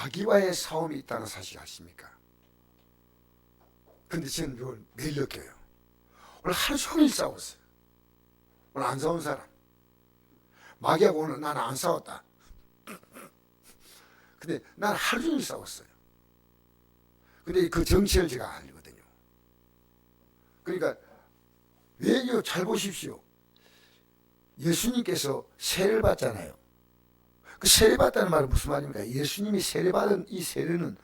마귀와의 싸움이 있다는 사실 아십니까? 근데 저는 이걸 매일 느껴요. 오늘 하루 종일 싸웠어요. 오늘 안 싸운 사람. 마귀하고 오늘 나는 안 싸웠다. 근데 나는 하루 종일 싸웠어요. 근데 그 정체를 제가 알거든요. 그러니까 왜요? 잘 보십시오. 예수님께서 세례를 받잖아요. 그 세례 받다는 말은 무슨 말입니까? 예수님이 세례 받은 이 세례는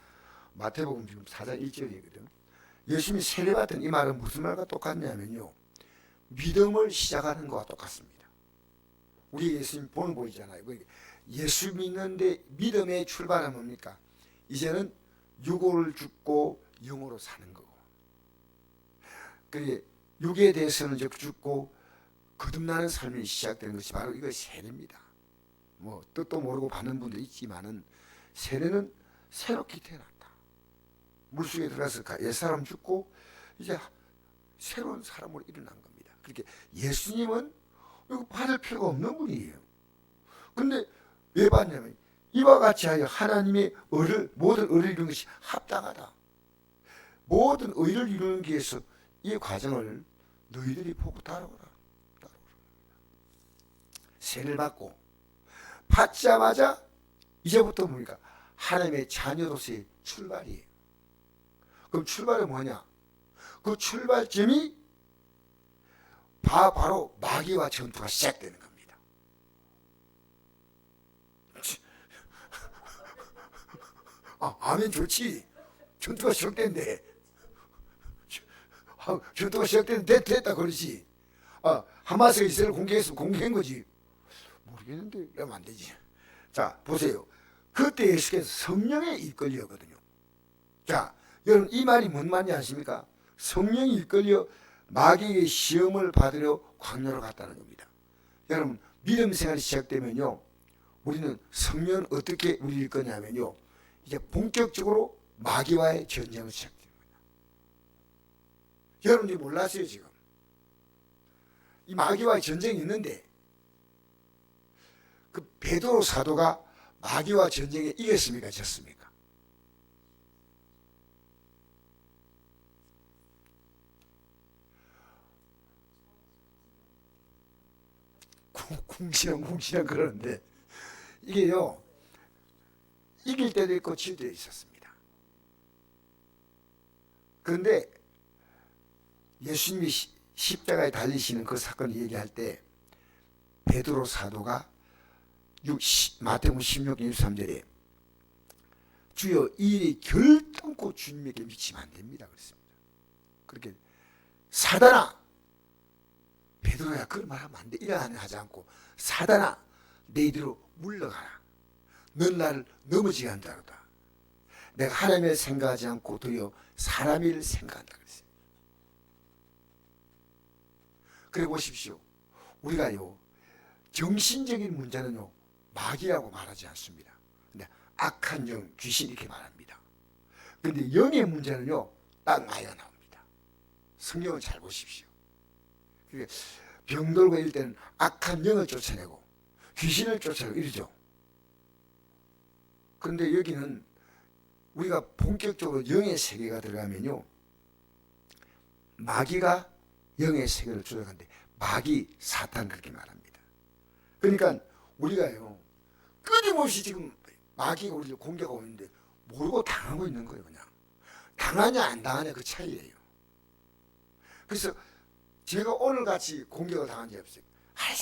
마태복음 지금 4장 1절이거든. 예수님이 세례 받은 이 말은 무슨 말과 똑같냐면요, 믿음을 시작하는 것과 똑같습니다. 우리 예수님 본을 보이잖아요. 예수 믿는데 믿음의 출발은 뭡니까? 이제는 육을 죽고 영으로 사는 거고, 그 육에 대해서는 이제 죽고 거듭나는 삶이 시작되는 것이 바로 이거 세례입니다. 뭐 뜻도 모르고 받는 분도 있지만은 세례는 새롭게 태어났다. 물속에 들어가서 옛사람 죽고 이제 새로운 사람으로 일어난 겁니다. 그렇게 예수님은 이거 받을 필요가 없는 분이에요. 근데 왜 받냐면 이와 같이 하여 하나님의 의를, 모든 의를 이루는 것이 합당하다. 모든 의를 이루는 위해서 이 과정을 너희들이 보고 따라오라. 세례를 받고 받자마자 이제부터 뭡니까? 하나님의 자녀로서의 출발이에요. 그럼 출발은 뭐냐? 그 출발점이 바로 마귀와 전투가 시작되는 겁니다. 아멘 좋지. 전투가 시작된대. 전투가 시작되는데 됐다 그러지. 하마스가 이스라엘 공격했으면 공격한 거지. 모르겠는데 이러면 안 되지. 자 보세요. 그때 예수께서 성령에 이끌려거든요. 자 여러분 이 말이 뭔 말인지 아십니까? 성령이 이끌려 마귀의 시험을 받으려 광야로 갔다는 겁니다. 여러분 믿음 생활이 시작되면요, 우리는 성령은 어떻게 우리를 거냐면요, 이제 본격적으로 마귀와의 전쟁을 시작됩니다. 여러분들이 몰랐어요. 지금 이 마귀와의 전쟁이 있는데 그 베드로 사도가 마귀와 전쟁에 이겼습니까? 졌습니까? 궁시렁 그러는데 이게요, 이길 때도 있고 질 때도 있었습니다. 그런데 예수님이 십자가에 달리시는 그 사건을 얘기할 때 베드로 사도가 마태복음 16장 23절에 주여 이 일이 결단코 주님에게 미치면 안 됩니다 그랬습니다. 그렇게 사단아, 베드로야 그걸 말하면 안 돼. 이런 하지 않고 사단아 내 이리로 물러가라. 넌 나를 넘어지게 한다거다. 내가 하나님을 생각하지 않고 도리어 사람의 일을 생각한다 그랬어요. 그래 보십시오. 우리가요 정신적인 문제는요 마귀라고 말하지 않습니다. 근데 악한 영, 귀신 이렇게 말합니다. 그런데 영의 문제는요 딱 마귀가 나옵니다. 성경을 잘 보십시오. 병들고 이럴 때는 악한 영을 쫓아내고 귀신을 쫓아내고 이러죠. 그런데 여기는 우리가 본격적으로 영의 세계가 들어가면요 마귀가 영의 세계를 조작하는데 마귀, 사탄 그렇게 말합니다. 그러니까 우리가요 끊임없이 지금 마귀가 우리를 공격하고 있는데 모르고 당하고 있는 거예요. 그냥 당하냐 안 당하냐 그 차이예요. 그래서 제가 오늘같이 공격을 당한 적이 없어요. 하루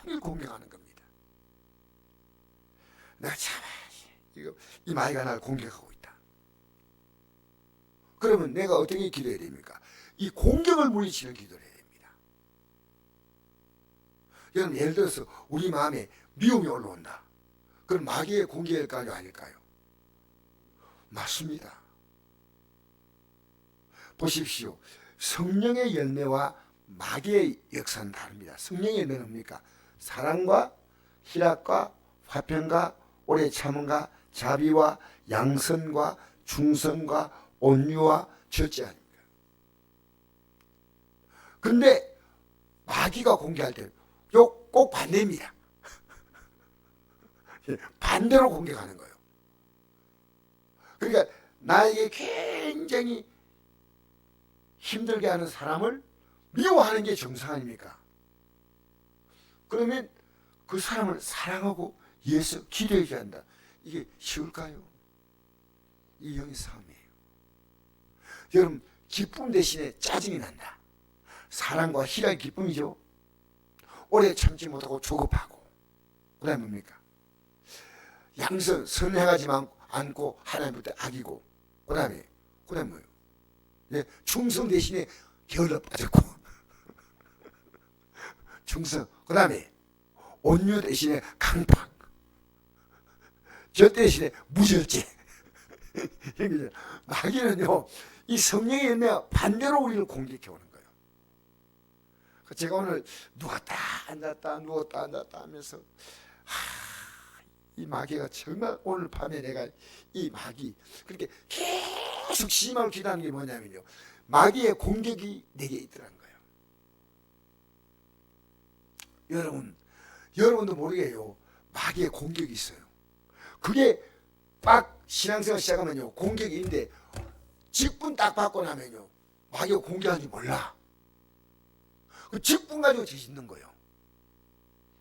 종일 공격하는 겁니다. 내가 참 이 마귀가 나를 공격하고 있다. 그러면 내가 어떻게 기도해야 됩니까? 이 공격을 물리치는 기도를 해야 됩니다. 여러분 예를 들어서 우리 마음에 미움이 올라온다. 그건 마귀의 공격일까요? 아닐까요? 맞습니다. 보십시오. 성령의 열매와 마귀의 역사는 다릅니다. 성령의 열매는 뭡니까? 사랑과 희락과 화평과 오래 참음과 자비와 양선과 충성과 온유와 절제아닙니까? 그런데 마귀가 공개할 때 꼭 반대입니다. 반대로 공격하는 거예요. 그러니까 나에게 굉장히 힘들게 하는 사람을 미워하는 게 정상 아닙니까? 그러면 그 사람을 사랑하고 위해서 기도해야 한다. 이게 쉬울까요? 이 영의 싸움이에요. 여러분, 기쁨 대신에 짜증이 난다. 사랑과 희락의 기쁨이죠. 오래 참지 못하고 조급하고. 그 다음에 뭡니까? 양선, 선행하지 않고 하나님부터 악이고. 그 다음에 뭐예요? 네, 충성 대신에 게을러 빠졌고. 충성. 그 다음에 온유 대신에 강팍. 저 대신에 무절제. 마귀는요, 이 성령의 열매와 반대로 우리를 공격해 오는 거예요. 제가 오늘 누웠다 앉았다 누웠다 앉았다 하면서 이 마귀가 정말 오늘 밤에 내가 이 마귀 그렇게 계속 시임하고 기도하는 게 뭐냐면요, 마귀의 공격이 내게 있더라는 거예요. 여러분도 모르게요, 마귀의 공격이 있어요. 그게 딱 신앙생활 시작하면요, 공격이 있는데 직분 딱 받고 나면요, 마귀가 공격하는지 몰라. 그 직분 가지고 뒤집는 거예요.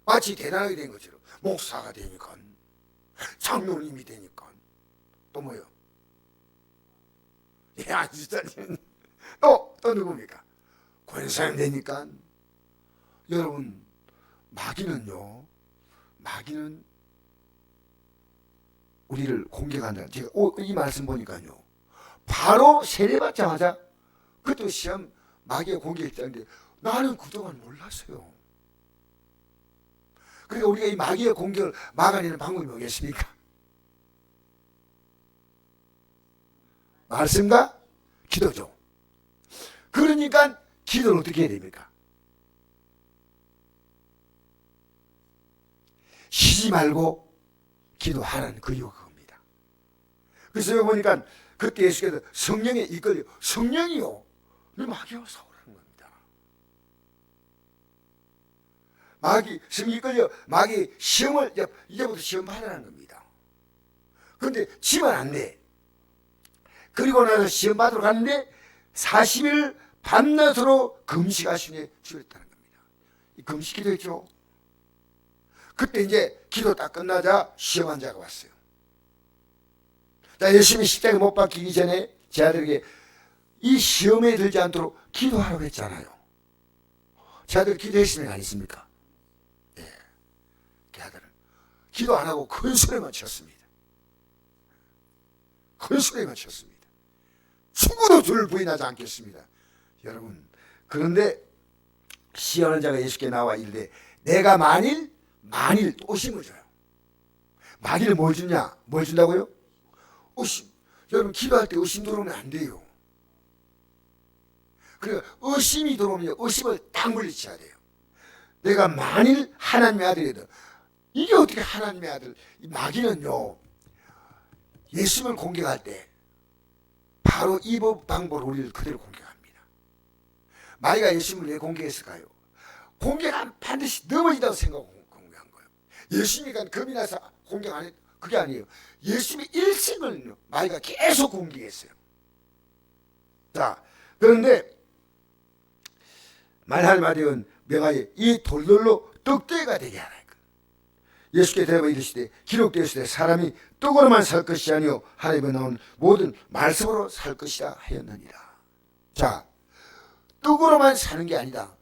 마치 대단하게 된 것처럼 목사가 되니까, 장로님이 되니까, 또 뭐요? 예, 아시다니. 또 누굽니까? 권사님 되니까. 여러분, 마귀는 우리를 공격한다. 제가 이 말씀 보니까요, 바로 세례받자마자 그때 시험 마귀의 공격했다는데 나는 그동안 몰랐어요. 그러니까 우리가 이 마귀의 공격을 막아내는 방법이 뭐겠습니까? 말씀과 기도죠. 그러니까 기도를 어떻게 해야 됩니까? 쉬지 말고 기도하라는 그 이유가 그겁니다. 그래서 여기 보니까 그때 예수께서 성령에 이끌려, 성령이요, 마귀와 싸우라는 겁니다. 마귀, 성령이 이끌려 마귀 시험을 이제부터 시험 받으라는 겁니다. 그런데 지면 안 돼. 그리고 나서 시험 받으러 갔는데 40일 밤낮으로 금식하시니 주였다는 겁니다. 이 금식 기도했죠. 그때 이제 기도 딱 끝나자 시험 환자가 왔어요. 자, 열심히 십자가에 못 박히기 전에 제 아들에게 이 시험에 들지 않도록 기도하라고 했잖아요. 제 아들 기도했으면 안 했습니까? 예. 그 아들은 기도 안 하고 큰 소리만 쳤습니다. 큰 소리만 쳤습니다. 죽어도 주를 부인하지 않겠습니다. 여러분, 그런데 시험하는 자가 예수께 나와 이르되 내가 만일 또 의심을 줘요. 마귀를 뭘 주냐? 뭘 준다고요? 의심. 여러분, 기도할 때 의심 들어오면 안 돼요. 그러니까 의심이 들어오면 의심을 딱 물리쳐야 돼요. 내가 만일 하나님의 아들이든, 이게 어떻게 하나님의 아들? 이 마귀는요, 예수님을 공격할 때 바로 이 방법으로 우리를 그대로 공격합니다. 마귀가 예수님을 왜 공격했을까요? 공격하면 반드시 넘어진다고 생각하고 공격한 거예요. 예수님이 겁이 나서 공격 안 했, 그게 아니에요. 예수님의 일생을 마귀가 계속 공격했어요. 자, 그런데 말할 말이은 명하여 이 돌들로 떡대가 되게 하라. 예수께 대답하여 이르시되 기록되었으되 사람이 떡으로만 살 것이 아니요 하나님에 나온 모든 말씀으로 살 것이라 하였느니라. 자, 떡으로만 사는 게 아니다.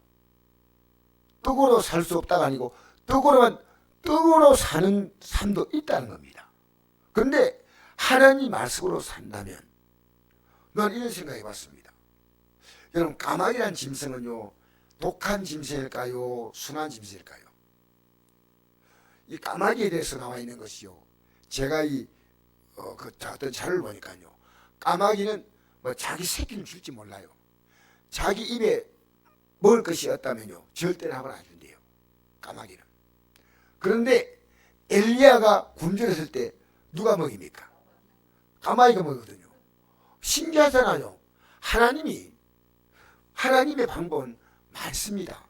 떡으로 살 수 없다가 아니고 떡으로 사는 삶도 있다는 겁니다. 그런데 하나님 말씀으로 산다면, 난 이런 생각해 봤습니다. 여러분, 까마귀란 짐승은요, 독한 짐승일까요? 순한 짐승일까요? 이 까마귀에 대해서 나와 있는 것이요, 제가 어떤 자료를 보니까요, 까마귀는 뭐 자기 새끼를 줄지 몰라요. 자기 입에 먹을 것이 없다면요, 절대로 하면 안 준대요, 까마귀는. 그런데 엘리야가 굶주렸을 때 누가 먹입니까? 까마귀가 먹거든요. 신기하잖아요. 하나님의 방법은 많습니다.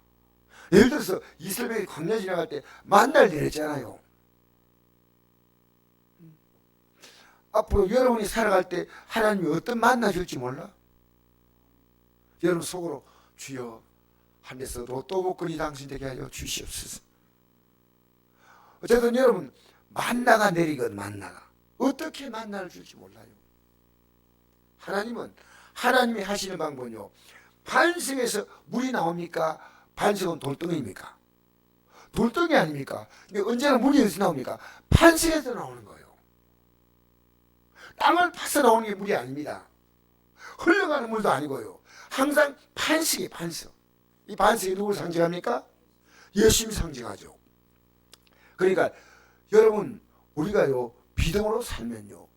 예를 들어서 이스라엘이 광야 지나갈 때 만나를 내렸잖아요. 앞으로 여러분이 살아갈 때 하나님이 어떤 만나 줄지 몰라. 여러분 속으로 주여 하늘에서 로또 복권이 당신되게 하여 주시옵소서. 어쨌든 여러분 만나가 내리건 만나가 어떻게 만나를 줄지 몰라요. 하나님은 하나님이 하시는 방법은요, 반석에서 물이 나옵니까? 반석은 돌덩이입니까? 돌덩이 아닙니까? 근데 언제나 물이 어디서 나옵니까? 반석에서 나오는 거예요. 땅을 파서 나오는 게 물이 아닙니다. 흘러가는 물도 아니고요. 항상 반석이 반석. 이 반석이 누구를 상징합니까? 예수님이 상징하죠. 그러니까 여러분 우리가요 믿음으로 살면요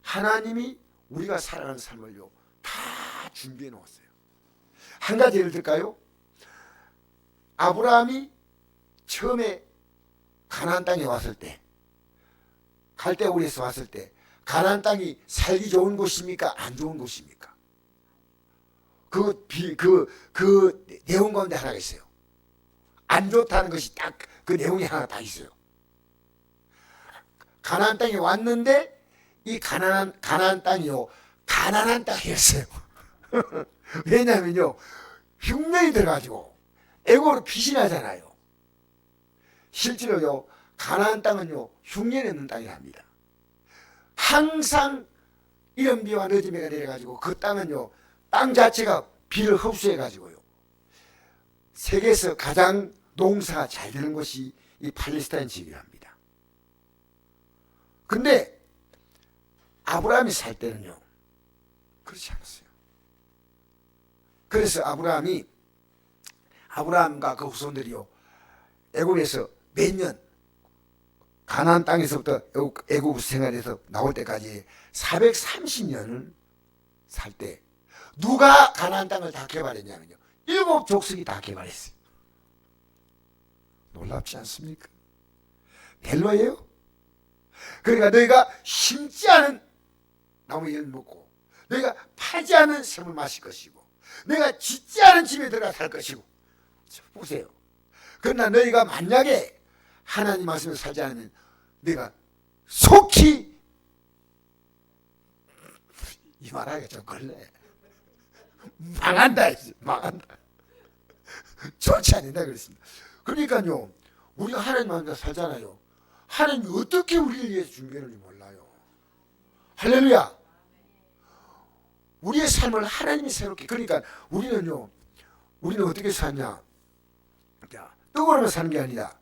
하나님이 우리가 살아가는 삶을요 다 준비해 놓았어요. 한 가지 예를 들까요? 아브라함이 처음에 가나안 땅에 왔을 때, 갈대우리에서 왔을 때 가나안 땅이 살기 좋은 곳입니까? 안 좋은 곳입니까? 그 내용 가운데 하나가 있어요. 안 좋다는 것이 딱 그 내용이 하나 다 있어요. 가나안 땅에 왔는데 이 가나안 땅이요 가난한 땅이었어요. 왜냐하면요 흉년이 들어가지고 애국으로 빛이 나잖아요. 실제로요 가나안 땅은요 흉년이 없는 땅이랍니다. 항상 이런 비와 늦은 비가 내려가지고 그 땅은요 땅 자체가 비를 흡수해 가지고요 세계에서 가장 농사가 잘 되는 곳이 이 팔레스타인 지역이랍니다. 근데 아브라함이 살 때는요 그렇지 않았어요. 그래서 아브라함과 그 후손들이요 애국에서 몇 년 가나안 땅에서부터 애국 생활에서 나올 때까지 430년을 살 때 누가 가나안 땅을 다 개발했냐면요 7족속이 다 개발했어요. 놀랍지 않습니까? 델로예요. 그러니까 너희가 심지 않은 나무를 먹고 너희가 파지 않은 샘을 마실 것이고 너희가 짓지 않은 집에 들어가 살 것이고. 보세요. 그러나 너희가 만약에 하나님 말씀을 살지 않으면 너희가 속히 이 말하기가 좀 걸래. 망한다. 망한다. 좋지 않는다 그랬습니다. 그러니까요 우리가 하나님 만나 살잖아요. 하나님이 어떻게 우리를 위해서 준비했는지 몰라요. 할렐루야. 우리의 삶을 하나님이 새롭게. 그러니까 우리는 어떻게 사냐. 떡으로만 사는 게 아니라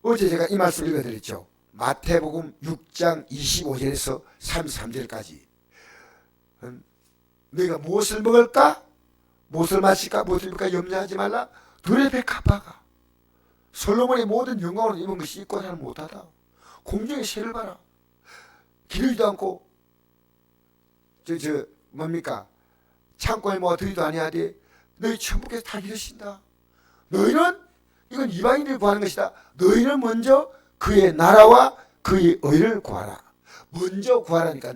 어제 제가 이 말씀 읽어드렸죠. 마태복음 6장 25절에서 33절까지 너희가 무엇을 먹을까? 무엇을 마실까? 무엇을 입을까? 염려하지 말라. 둘의 백합화가 솔로몬의 모든 영광으로 입은 것이 입고 사는 못하다. 공중의 새를 봐라. 기르지도 않고 뭡니까? 창고에 모아 들이도 아니하되 너희 천부께서 다 기르신다. 너희는 이건 이방인들 구하는 것이다. 너희는 먼저 그의 나라와 그의 의를 구하라. 먼저 구하라니까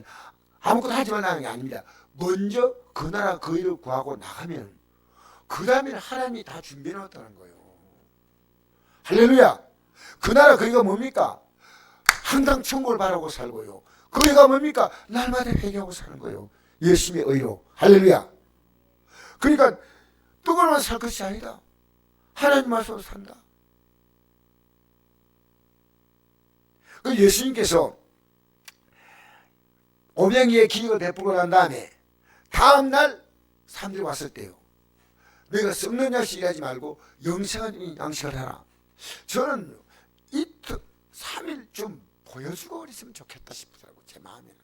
아무것도 하지 말라는 게 아닙니다. 먼저 그 나라 그 의를 구하고 나가면 그 다음에는 하나님이 다 준비해 놨다는 거예요. 할렐루야. 그 나라 그 의가 뭡니까? 항상 천국을 바라고 살고요. 그 의가 뭡니까? 날마다 회개하고 사는 거예요. 예수님의 의로. 할렐루야. 그러니까 떡으로만 살 것이 아니다. 하나님 말씀으로 산다. 그 예수님께서 오병이의 기적을 베풀고 난 다음에 다음날 사람들이 왔을 때요. 너희가 썩는 양식 일하지 말고 영생한 양식을 하라. 저는 이틀 3일 좀 보여주고 그랬으면 좋겠다 싶더라고 제 마음에는.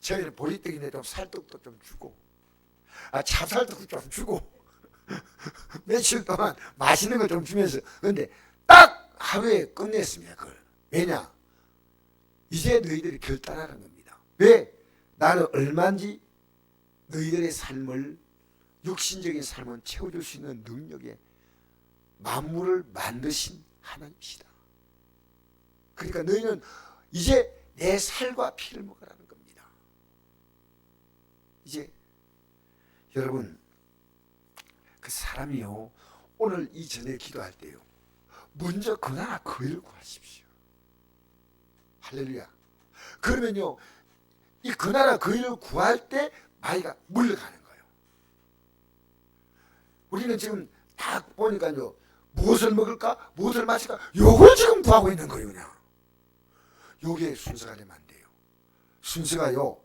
저희는 보리떡인데 좀 살떡도 좀 주고 찹쌀떡도 좀 주고 며칠 동안 맛있는 거 좀 주면서. 그런데 딱 하루에 끝냈습니다. 그걸. 왜냐? 이제 너희들이 결단하는 겁니다. 왜? 나는 얼마인지 너희들의 삶을 육신적인 삶은 채워줄 수 있는 능력에 만물을 만드신 하나님이시다. 그러니까 너희는 이제 내 살과 피를 먹으라는 겁니다. 이제 여러분 그 사람이요 오늘 이전에 기도할 때요 먼저 그 나라 그 일을 구하십시오. 할렐루야. 그러면요, 이 그 나라 그 일을 구할 때 마귀가 물러가는 거예요. 우리는 지금 딱 보니까요, 무엇을 먹을까, 무엇을 마실까, 요걸 지금 구하고 있는 거예요. 그냥 요게 순서가 되면 안 돼요. 순서가요,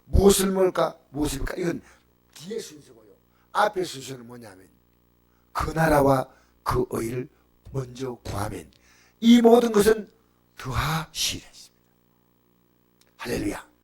무엇을 먹을까, 무엇을 먹을까, 이건 뒤에 순서고요. 앞에 순서는 뭐냐면 그 나라와 그 의를 먼저 구하면 이 모든 것은 더하시리라. 할렐루야.